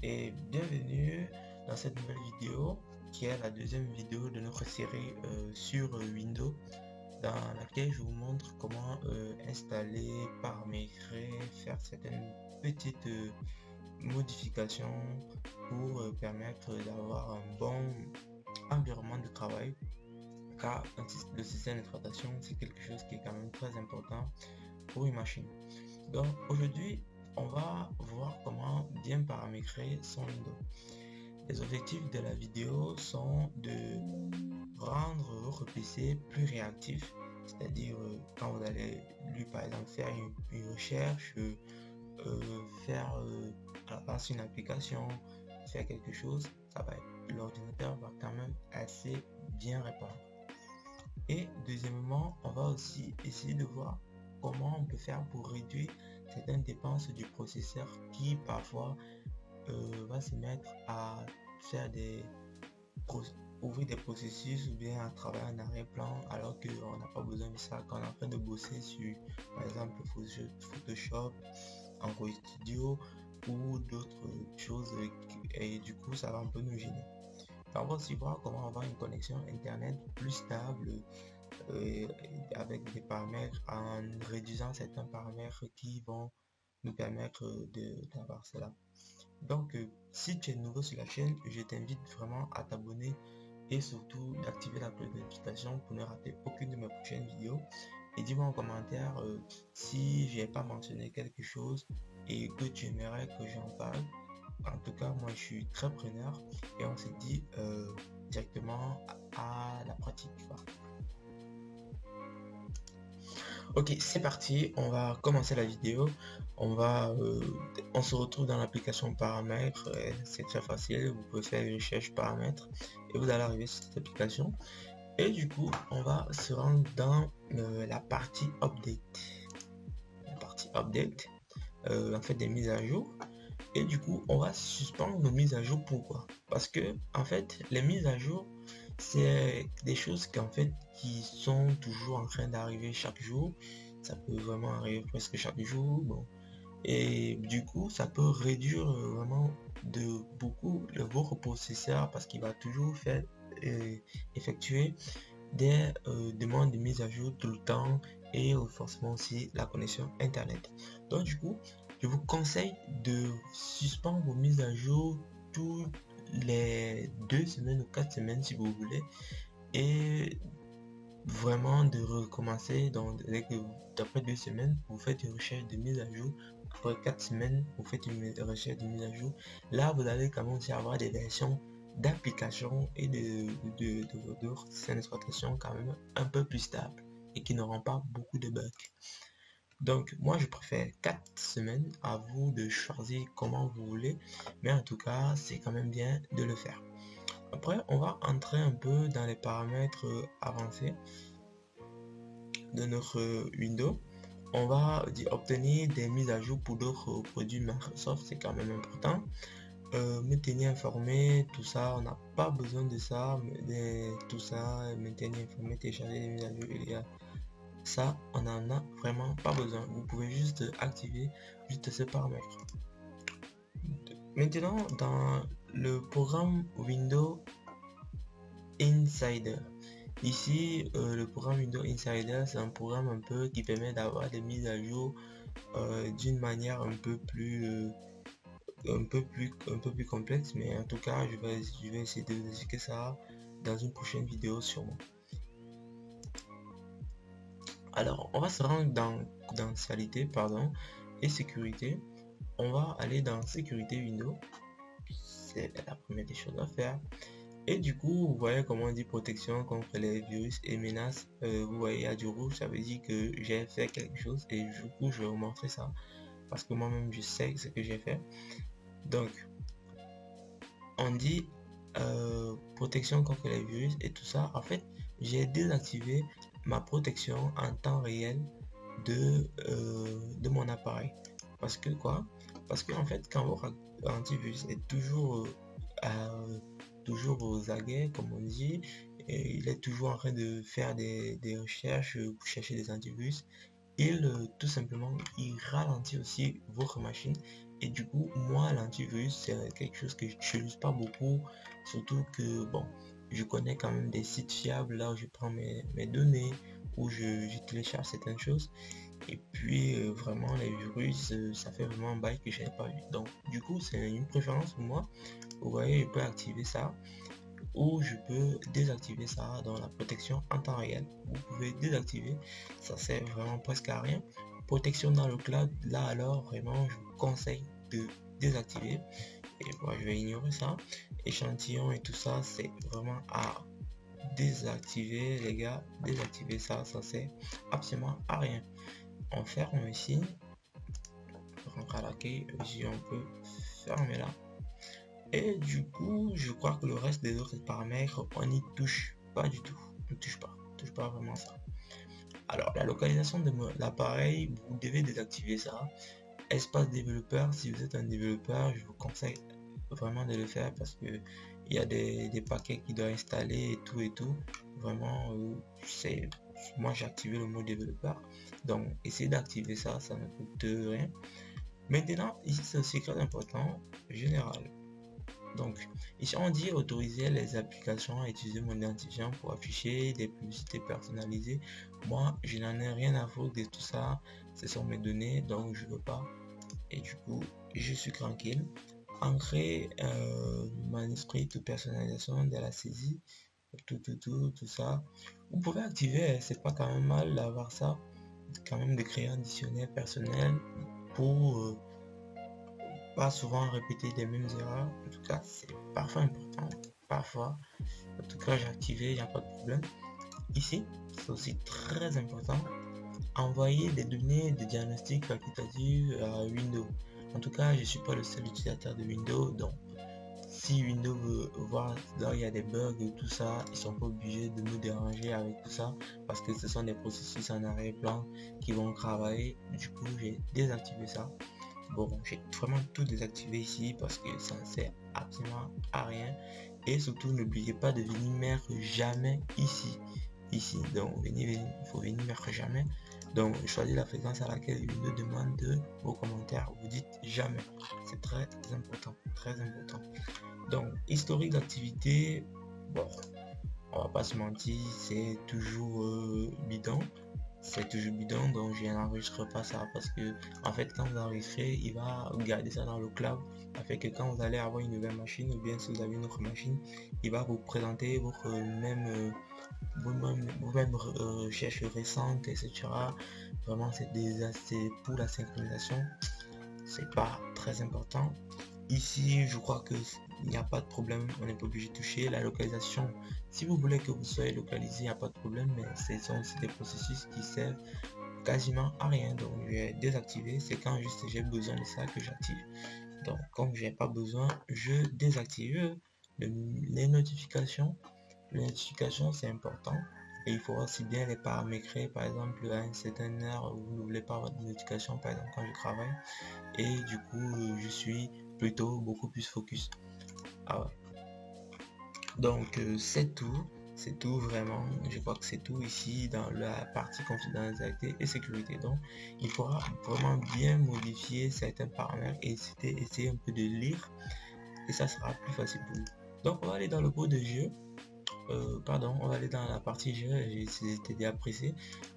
et bienvenue dans cette nouvelle vidéo qui est la deuxième vidéo de notre série sur Windows, dans laquelle je vous montre comment installer, paramétrer, faire certaines petites modifications pour permettre d'avoir un bon environnement de travail, car le système d'exploitation c'est quelque chose qui est quand même très important pour une machine. Donc aujourd'hui on va voir comment bien paramétrer son Windows. Les objectifs de la vidéo sont de rendre votre PC plus réactif, c'est-à-dire quand vous allez lui par exemple faire une recherche, faire à la base une application, faire quelque chose, l'ordinateur va quand même assez bien répondre. Et deuxièmement, on va aussi essayer de voir comment on peut faire pour réduire certaines dépenses du processeur qui parfois va se mettre à faire ouvrir des processus ou bien à travailler en arrière-plan alors qu'on n'a pas besoin de ça quand on est en train de bosser sur par exemple Photoshop, Android Studio ou d'autres choses, et du coup ça va un peu nous gêner. On va aussi voir comment avoir une connexion internet plus stable avec des paramètres, en réduisant certains paramètres qui vont nous permettre d'avoir cela. Donc si tu es nouveau sur la chaîne, je t'invite vraiment à t'abonner et surtout d'activer la cloche de notification pour ne rater aucune de mes prochaines vidéos. Et dis-moi en commentaire si j'ai pas mentionné quelque chose et que tu aimerais que j'en parle. En tout cas, moi je suis très preneur et on se dit directement à la pratique. Ok, c'est parti, on va commencer la vidéo. On se retrouve dans l'application paramètres. C'est très facile, vous pouvez faire une recherche paramètres et vous allez arriver sur cette application. Et du coup, on va se rendre dans la partie update. La partie update, en fait des mises à jour. Et du coup, on va suspendre nos mises à jour. Pourquoi? Parce que en fait, les mises à jour, c'est des choses qui sont toujours en train d'arriver chaque jour. Ça peut vraiment arriver presque chaque jour. Bon. Et du coup, ça peut réduire vraiment de beaucoup votre processeur parce qu'il va toujours faire effectuer des demandes de mise à jour tout le temps et forcément aussi la connexion internet. Donc du coup, je vous conseille de suspendre vos mises à jour toutes les 2 semaines ou 4 semaines si vous voulez, et vraiment de recommencer. Donc d'après 2 semaines vous faites une recherche de mise à jour, après 4 semaines vous faites une recherche de mise à jour. Là vous allez commencer à avoir des versions d'applications et de système d'exploitation quand même un peu plus stable et qui n'auront pas beaucoup de bugs. Donc moi je préfère 4 semaines, à vous de choisir comment vous voulez, mais en tout cas c'est quand même bien de le faire. Après on va entrer un peu dans les paramètres avancés de notre Windows. On va obtenir des mises à jour pour d'autres produits Microsoft, c'est quand même important. Me tenir informé, tout ça, on n'a pas besoin de ça, mais tout ça, me tenir informé, télécharger des mises à jour, il y a ça, on en a vraiment pas besoin. Vous pouvez juste activer juste ce paramètre. Maintenant, dans le programme Windows Insider, ici le programme Windows Insider, c'est un programme un peu qui permet d'avoir des mises à jour d'une manière un peu plus complexe, mais en tout cas je vais essayer de vous expliquer ça dans une prochaine vidéo sûrement. Alors on va se rendre dans fonctionnalité et sécurité. On va aller dans sécurité Windows, c'est la première des choses à faire. Et du coup vous voyez comment on dit protection contre les virus et menaces. Vous voyez il y a du rouge, ça veut dire que j'ai fait quelque chose et du coup je vais vous montrer ça parce que moi-même je sais ce que j'ai fait. Donc on dit protection contre les virus et tout ça. En fait j'ai désactivé ma protection en temps réel de mon appareil. Parce que quoi? Parce que en fait quand votre antivirus est toujours aux aguets comme on dit, et il est toujours en train de faire des recherches pour chercher des antivirus, tout simplement il ralentit aussi votre machine Et du coup, moi, l'antivirus, c'est quelque chose que je n'utilise pas beaucoup. Surtout que, bon, je connais quand même des sites fiables là où je prends mes données, où je télécharge certaines choses. Et puis, vraiment, les virus, ça fait vraiment un bail que je n'ai pas vu. Donc, du coup, c'est une préférence pour moi. Vous voyez, je peux activer ça ou je peux désactiver ça dans la protection en temps réel. Vous pouvez désactiver, ça sert vraiment presque à rien. Protection dans le cloud, là alors vraiment je vous conseille de désactiver. Et moi je vais ignorer ça. Échantillon et tout ça, c'est vraiment à désactiver les gars. Désactiver ça, ça sert absolument à rien. On ferme ici. On rentre à l'accueil. Ici on peut fermer là. Et du coup, je crois que le reste des autres paramètres, on n'y touche pas du tout. On ne touche pas vraiment ça. Alors, la localisation de l'appareil, vous devez désactiver ça. Espace développeur, si vous êtes un développeur, je vous conseille vraiment de le faire parce que il y a des paquets qui doivent installer et tout. Vraiment, moi j'ai activé le mode développeur. Donc, essayez d'activer ça, ça ne coûte rien. Maintenant, ici c'est aussi très important, général. Donc, ici on dit autoriser les applications à utiliser mon identifiant pour afficher des publicités personnalisées. Moi, je n'en ai rien à foutre de tout ça. Ce sont mes données, donc je veux pas. Et du coup, je suis tranquille. Ancrer manuscrit de personnalisation de la saisie, tout ça. Vous pouvez activer, c'est pas quand même mal d'avoir ça. Quand même de créer un dictionnaire personnel pour pas souvent répéter les mêmes erreurs. En tout cas, c'est parfois important. Parfois, en tout cas, j'ai activé, il n'y a pas de problème. Ici, c'est aussi très important. Envoyer des données de diagnostic facultatif à Windows. En tout cas, je ne suis pas le seul utilisateur de Windows. Donc, si Windows veut voir là il y a des bugs et tout ça, ils sont pas obligés de nous déranger avec tout ça parce que ce sont des processus en arrière-plan qui vont travailler. Du coup, j'ai désactivé ça. Bon, j'ai vraiment tout désactivé ici parce que ça ne sert absolument à rien. Et surtout, n'oubliez pas de venir mettre jamais ici. Donc, il faut venir mettre jamais. Donc, choisissez la fréquence à laquelle il nous demande vos commentaires. Vous dites jamais. C'est très important, très important. Donc, historique d'activité, bon, on va pas se mentir, c'est toujours bidon. C'est toujours bidon, donc je n'enregistre pas ça parce que en fait quand vous enregistrez, il va garder ça dans le cloud afin que quand vous allez avoir une nouvelle machine ou bien si vous avez une autre machine, il va vous présenter votre vos mêmes recherches récentes, etc. Vraiment c'est pour la synchronisation, c'est pas très important. Ici, je crois que il n'y a pas de problème, on n'est pas obligé de toucher la localisation. Si vous voulez que vous soyez localisé, il n'y a pas de problème, mais ce sont aussi des processus qui servent quasiment à rien. Donc, je vais désactiver. C'est quand juste j'ai besoin de ça que j'active. Donc, comme j'ai pas besoin, je désactive les notifications. Les notifications, c'est important. Et il faut aussi bien les paramétrer. Par exemple, à une certaine heure, vous ne voulez pas avoir de notification, par exemple, quand je travaille. Et du coup, je suis plutôt beaucoup plus focus. Ah ouais. Donc c'est tout vraiment. Je crois que c'est tout ici dans la partie confidentialité et sécurité. Donc il faudra vraiment bien modifier certains paramètres et essayer un peu de lire et ça sera plus facile pour vous. Donc on va aller dans le pot de jeu. On va aller dans la partie jeu. J'ai été déjà pressé.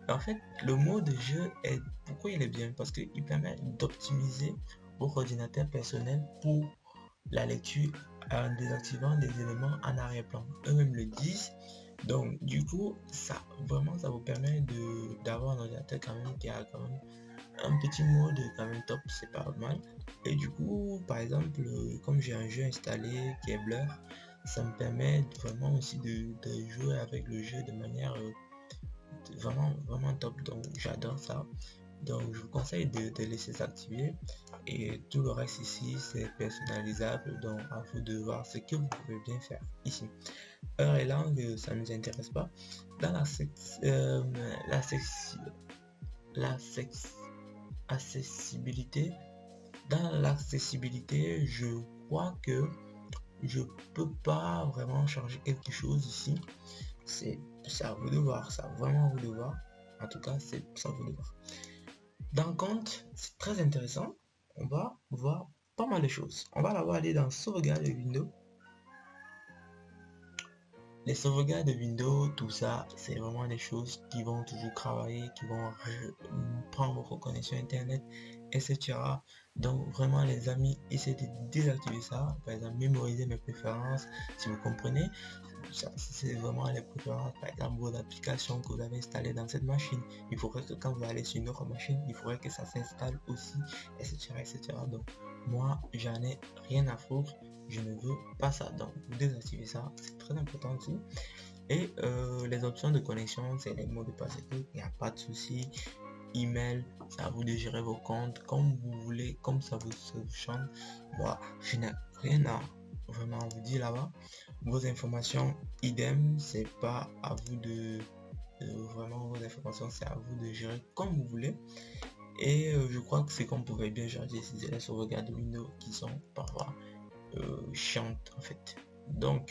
En fait, le mode de jeu est pourquoi il est bien parce qu'il permet d'optimiser votre ordinateur personnel pour la lecture en désactivant des éléments en arrière-plan. Eux-mêmes le disent. Donc du coup, ça vous permet d'avoir un ordinateur quand même qui a quand même un petit mode quand même top, c'est pas mal. Et du coup, par exemple, comme j'ai un jeu installé qui est Blur, ça me permet vraiment aussi de jouer avec le jeu de manière vraiment top. Donc j'adore ça. Donc je vous conseille de laisser s'activer et tout le reste ici c'est personnalisable, donc à vous de voir ce que vous pouvez bien faire ici. Heure et langue, ça ne nous intéresse pas. Dans accessibilité, dans l'accessibilité, je crois que je peux pas vraiment changer quelque chose ici. C'est à vous de voir, ça vraiment à vous de voir. En tout cas, c'est à vous de voir. Dans compte, c'est très intéressant. on va voir pas mal de choses. On va d'abord aller dans sauvegarde de Windows. Les sauvegardes de Windows, tout ça, c'est vraiment des choses qui vont toujours travailler, qui vont prendre vos connexions internet, etc. Donc vraiment les amis, essayez de désactiver ça. Par exemple, mémoriser mes préférences, si vous comprenez. C'est vraiment les préférences, par exemple vos applications que vous avez installées dans cette machine. Il faudrait que quand vous allez sur une autre machine, il faudrait que ça s'installe aussi, etc. etc. Donc moi, j'en ai rien à foutre. Je ne veux pas ça, donc vous désactivez ça, c'est très important aussi. Et les options de connexion, c'est les mots de passe et tout, il n'y a pas de souci. Email, c'est à vous de gérer vos comptes comme vous voulez, comme ça vous chante. Moi, je n'ai rien à vraiment vous dire là-bas. Vos informations, idem, c'est pas à vous de vraiment vos informations, c'est à vous de gérer comme vous voulez. Et je crois que c'est qu'on pouvait bien gérer ces les sauvegardes de Windows qui sont parfois chiantes en fait. Donc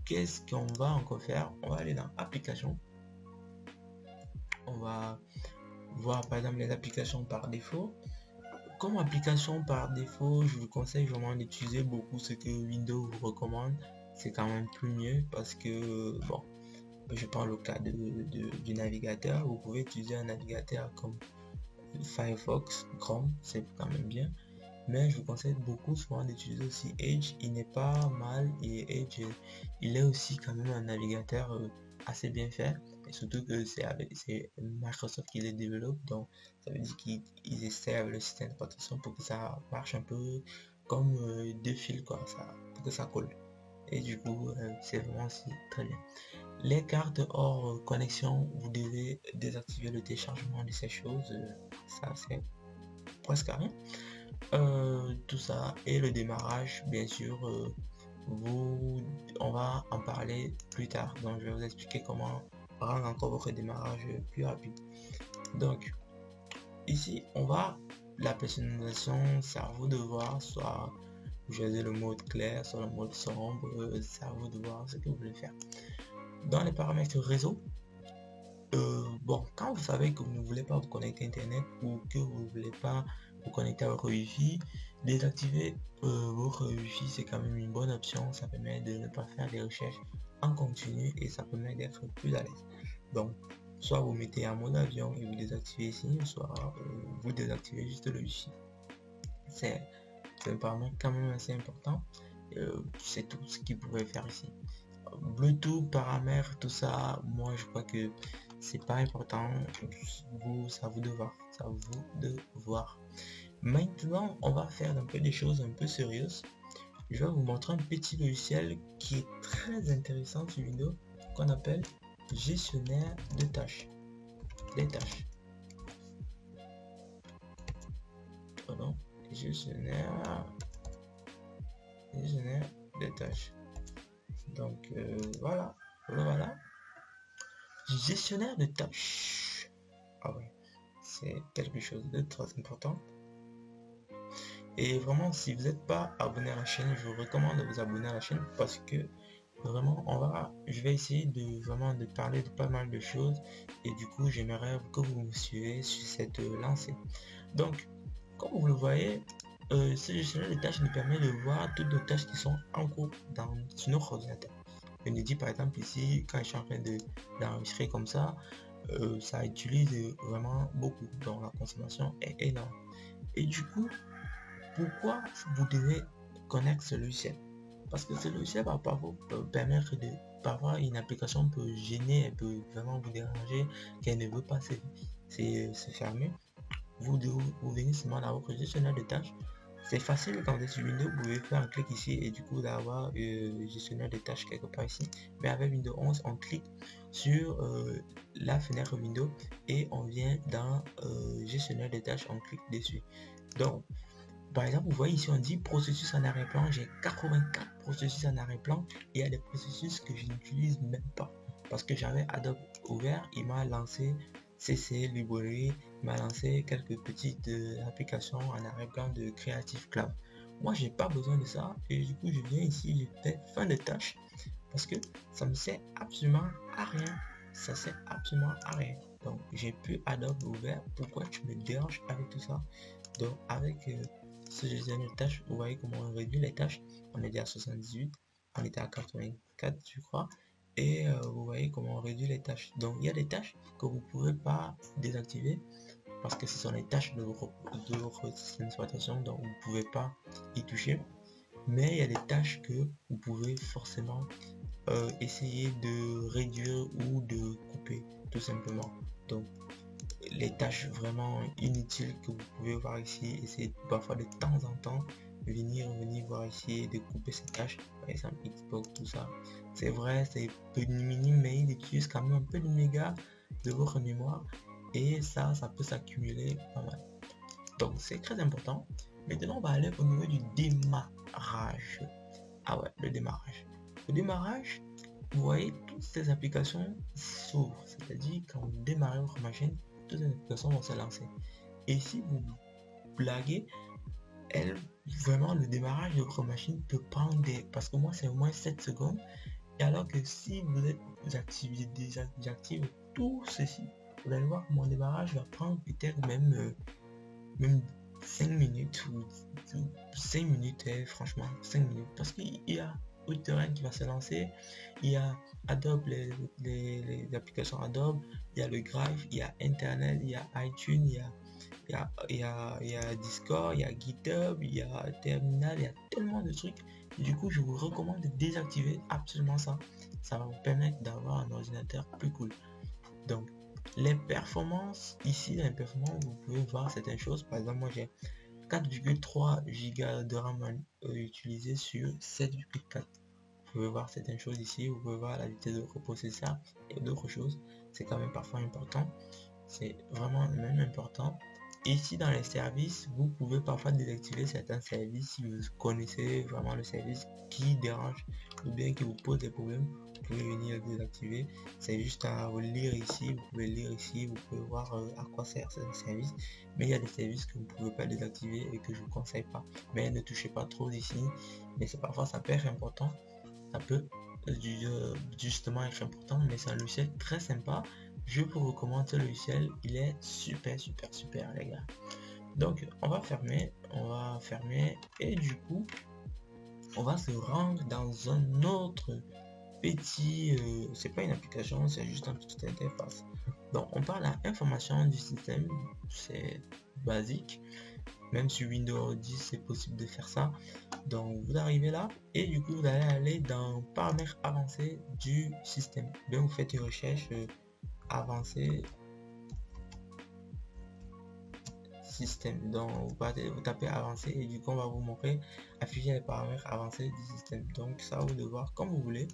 qu'est-ce qu'on va encore faire? On va aller dans applications. On va voir par exemple les applications par défaut. Comme application par défaut, je vous conseille vraiment d'utiliser beaucoup ce que Windows vous recommande. C'est quand même plus mieux parce que bon, je prends le cas du navigateur. Vous pouvez utiliser un navigateur comme Firefox, Chrome, c'est quand même bien. Mais je vous conseille beaucoup souvent d'utiliser aussi Edge. Il n'est pas mal et Edge, il est aussi quand même un navigateur assez bien fait. Et surtout que c'est Microsoft qui les développe, donc ça veut dire qu'ils essaient avec le système d'exploitation pour que ça marche un peu comme deux fils, quoi, ça, pour que ça colle. Et du coup, c'est vraiment aussi très bien. Les cartes hors connexion, vous devez désactiver le téléchargement de ces choses. Ça, c'est presque rien. Tout ça et le démarrage, bien sûr, on va en parler plus tard. Donc, je vais vous expliquer comment rendre encore votre démarrage plus rapide. Donc, ici, on va la personnalisation, c'est à vous de voir, soit vous choisissez le mode clair, soit le mode sombre, c'est à vous de voir ce que vous voulez faire. Dans les paramètres réseau, bon, quand vous savez que vous ne voulez pas vous connecter à internet ou que vous ne voulez pas vous connecter à votre wifi, désactiver votre wifi, c'est quand même une bonne option. Ça permet de ne pas faire des recherches en continu et ça permet d'être plus à l'aise. Donc soit vous mettez en mode avion et vous désactivez ici, soit vous désactivez juste le wifi. C'est un paramètre quand même assez important. C'est tout ce qu'il pouvait faire ici. Bluetooth, paramètres, tout ça, moi je crois que c'est pas important. Ça à vous de voir, ça à vous de voir. Maintenant, on va faire un peu des choses un peu sérieuses. Je vais vous montrer un petit logiciel qui est très intéressant sur Windows, qu'on appelle gestionnaire de tâches. Les tâches. Pardon, gestionnaire de tâches. Donc voilà. Gestionnaire de tâches. Ah ouais, c'est quelque chose de très important. Et vraiment, si vous n'êtes pas abonné à la chaîne, je vous recommande de vous abonner à la chaîne parce que vraiment, je vais essayer de parler de pas mal de choses et du coup, j'aimerais que vous me suivez sur cette lancée. Donc, comme vous le voyez, ce gestionnaire de tâches nous permet de voir toutes les tâches qui sont en cours sur notre ordinateur. Je me dis par exemple ici, quand je suis en train d'enregistrer comme ça, ça utilise vraiment beaucoup, donc la consommation est énorme. Et du coup, pourquoi vous devez connaître ce logiciel? Parce que ce logiciel va parfois permettre de, parfois une application peut gêner, elle peut vraiment vous déranger, qu'elle ne veut pas se fermer. Vous venez seulement dans votre gestionnaire de tâches. C'est facile quand vous êtes sur Windows, vous pouvez faire un clic ici et du coup d'avoir gestionnaire de tâches quelque part ici. Mais avec Windows 11, on clique sur la fenêtre Windows et on vient dans gestionnaire de tâches, on clique dessus. Donc, par exemple, vous voyez ici on dit processus en arrière-plan, j'ai 84 processus en arrière-plan et il y a des processus que je n'utilise même pas parce que j'avais Adobe ouvert, il m'a lancé CC Librairie, m'a lancé quelques petites applications en arrière-plan de Creative Cloud. Moi j'ai pas besoin de ça et du coup je viens ici, je fais fin de tâche parce que ça me sert absolument à rien, ça sert absolument à rien. Donc j'ai plus Adobe ouvert. Pourquoi tu me déranges avec tout ça? Donc avec ce deuxième tâche, vous voyez comment on réduit les tâches. On était à 78, on était à 84 je crois. Et vous voyez comment on réduit les tâches. Donc il y a des tâches que vous ne pouvez pas désactiver parce que ce sont les tâches de votre système d'exploitation, donc vous ne pouvez pas y toucher. Mais il y a des tâches que vous pouvez forcément essayer de réduire ou de couper tout simplement. Donc les tâches vraiment inutiles que vous pouvez voir ici, essayez parfois de temps en temps venir voir ici et de couper ces tâches, par exemple Xbox, tout ça. C'est vrai, c'est peu minime, mais il utilise quand même un peu de méga de votre mémoire et ça peut s'accumuler pas mal. Donc c'est très important. Maintenant on va aller au niveau du démarrage. Ah ouais, le démarrage. Le démarrage, vous voyez, toutes ces applications s'ouvrent. C'est-à-dire, quand vous démarrez votre machine, toutes ces applications vont se lancer. Et si vous blaguez, vraiment, le démarrage de votre machine peut prendre parce que moi, c'est au moins 7 secondes. Et alors que si vous êtes désactivé tout ceci, vous allez voir que mon démarrage va prendre peut-être même 5 minutes ou 5 minutes, franchement 5 minutes, parce qu'il y a Uterrain qui va se lancer, il y a Adobe, les applications Adobe, il y a le Drive, il y a Internet, il y a iTunes, il y a Discord, il y a GitHub, il y a Terminal, il y a tellement de trucs. Du coup, je vous recommande de désactiver absolument ça. Ça va vous permettre d'avoir un ordinateur plus cool. Donc, les performances, ici, les performances, vous pouvez voir certaines choses. Par exemple, moi j'ai 4,3 Go de RAM utilisé sur 7,4. Vous pouvez voir certaines choses ici, vous pouvez voir la vitesse de votre processeur et d'autres choses. C'est quand même parfois important. C'est vraiment même important. Ici dans les services, vous pouvez parfois désactiver certains services si vous connaissez vraiment le service qui dérange ou bien qui vous pose des problèmes. Vous pouvez venir le désactiver. C'est juste à lire ici. Vous pouvez lire ici. Vous pouvez voir à quoi sert ce service. Mais il y a des services que vous ne pouvez pas désactiver et que je vous conseille pas. Mais ne touchez pas trop ici. Mais c'est parfois ça peut être important. Ça peut justement être important. Mais c'est un logiciel très sympa. Je vous recommande ce logiciel, il est super les gars. Donc on va fermer et du coup on va se rendre dans un autre petit c'est pas une application, c'est juste un petit interface. Donc on parle d'information du système, c'est basique, même sur Windows 10 c'est possible de faire ça. Donc vous arrivez là et du coup vous allez aller dans paramètres avancés du système. Bien vous faites une recherche avancé système, donc vous tapez avancé et du coup on va vous montrer afficher les paramètres avancés du système. Donc ça vous de voir comme vous voulez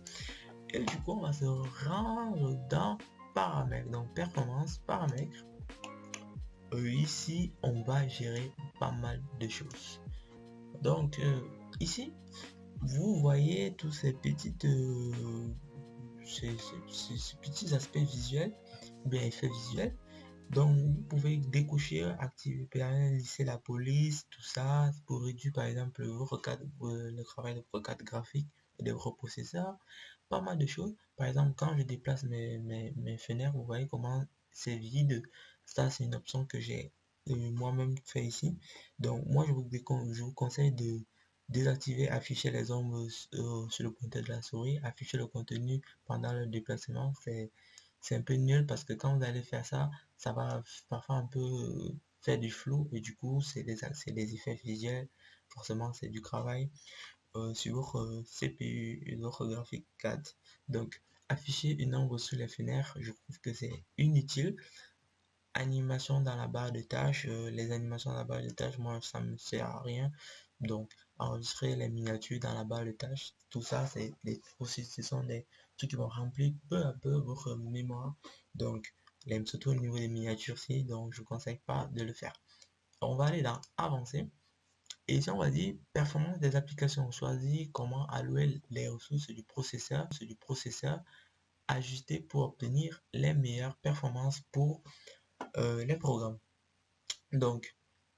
et du coup on va se rendre dans paramètres, donc performance, paramètres. Ici on va gérer pas mal de choses. Donc ici vous voyez tous ces petites ces petits aspects visuels ou bien effets visuels. Donc vous pouvez décocher, activer, lisser la police, tout ça pour réduire par exemple le travail de votre carte graphique et de votre processeur. Pas mal de choses. Par exemple, quand je déplace mes fenêtres, vous voyez comment c'est vide. Ça c'est une option que j'ai moi-même fait ici. Donc moi je vous conseille de désactiver afficher les ombres sur le pointeur de la souris, afficher le contenu pendant le déplacement. C'est un peu nul parce que quand vous allez faire ça, ça va parfois un peu faire du flou et du coup c'est des effets visuels. Forcément c'est du travail sur votre CPU et votre graphique card. Donc afficher une ombre sur les fenêtres, je trouve que c'est inutile. Animation dans la barre de tâches, les animations dans la barre de tâches, moi ça me sert à rien. Donc enregistrer les miniatures dans la barre de tâches, tout ça c'est aussi ce sont des trucs qui vont remplir peu à peu votre mémoire. Donc surtout au niveau des miniatures ci, donc je ne conseille pas de le faire. On va aller dans avancer et ici on va dire performance des applications. On choisit comment allouer les ressources du processeur ajuster pour obtenir les meilleures performances pour les programmes. Donc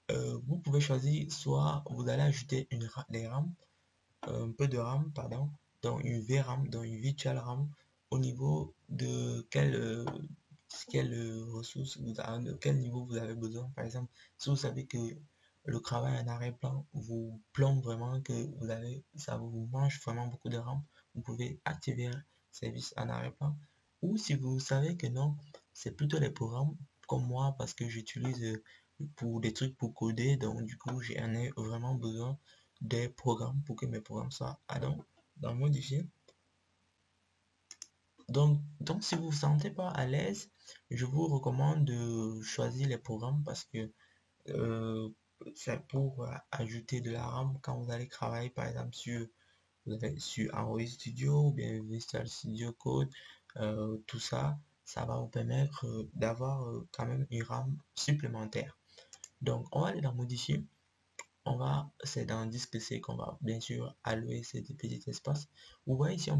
vous pouvez choisir, soit vous allez ajouter des RAM, un peu de RAM, pardon, dans une VRAM, dans une virtual RAM, au niveau de quelle ressource de quel niveau vous avez besoin. Par exemple, si vous savez que le travail en arrière-plan vous plombe vraiment, que ça vous mange vraiment beaucoup de RAM, vous pouvez activer un service en arrière-plan. Ou si vous savez que non, c'est plutôt les programmes comme moi parce que j'utilise pour des trucs pour coder, donc du coup j'en ai vraiment besoin des programmes pour que mes programmes soient dans modifier. Donc si vous vous sentez pas à l'aise, je vous recommande de choisir les programmes parce que euh, c'est pour ajouter de la RAM quand vous allez travailler par exemple sur Android Studio ou bien Visual Studio Code, tout ça, ça va vous permettre d'avoir quand même une RAM supplémentaire. Donc on va aller dans modifier. C'est dans disque C qu'on va bien sûr allouer ces petits espaces. Vous voyez ici,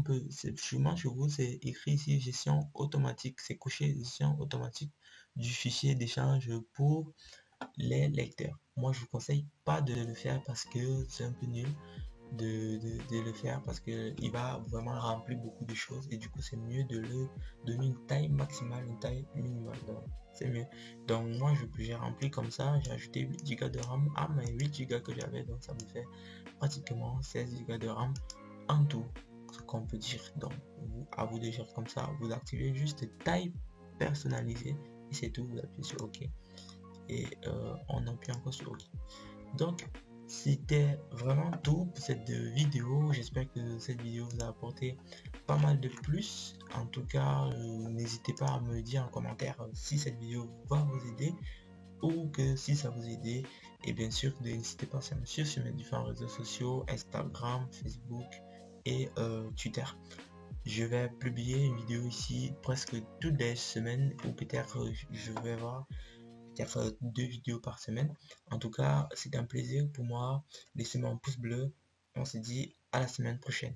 sûrement chez vous, c'est écrit ici gestion automatique, c'est coché gestion automatique du fichier d'échange pour les lecteurs. Moi, je vous conseille pas de le faire parce que c'est un peu nul de le faire parce que il va vraiment remplir beaucoup de choses et du coup c'est mieux de le donner une taille maximale, une taille minimale, donc c'est mieux. Donc moi j'ai rempli comme ça, j'ai ajouté 8 Go de RAM à mes 8 Go que j'avais, donc ça me fait pratiquement 16 Go de RAM en tout, ce qu'on peut dire. Donc à vous de gérer comme ça, vous activez juste taille personnalisée et c'est tout, vous appuyez sur OK et on appuie encore sur OK. Donc, c'était vraiment tout pour cette vidéo. J'espère que cette vidéo vous a apporté pas mal de plus. En tout cas, n'hésitez pas à me dire en commentaire si cette vidéo va vous aider ou que si ça vous aide. Et bien sûr, n'hésitez pas à me suivre sur mes différents réseaux sociaux, Instagram, Facebook et Twitter. Je vais publier une vidéo ici presque toutes les semaines ou peut-être je vais voir faire 2 vidéos par semaine. En tout cas, c'est un plaisir pour moi. Laissez-moi un pouce bleu. On se dit à la semaine prochaine.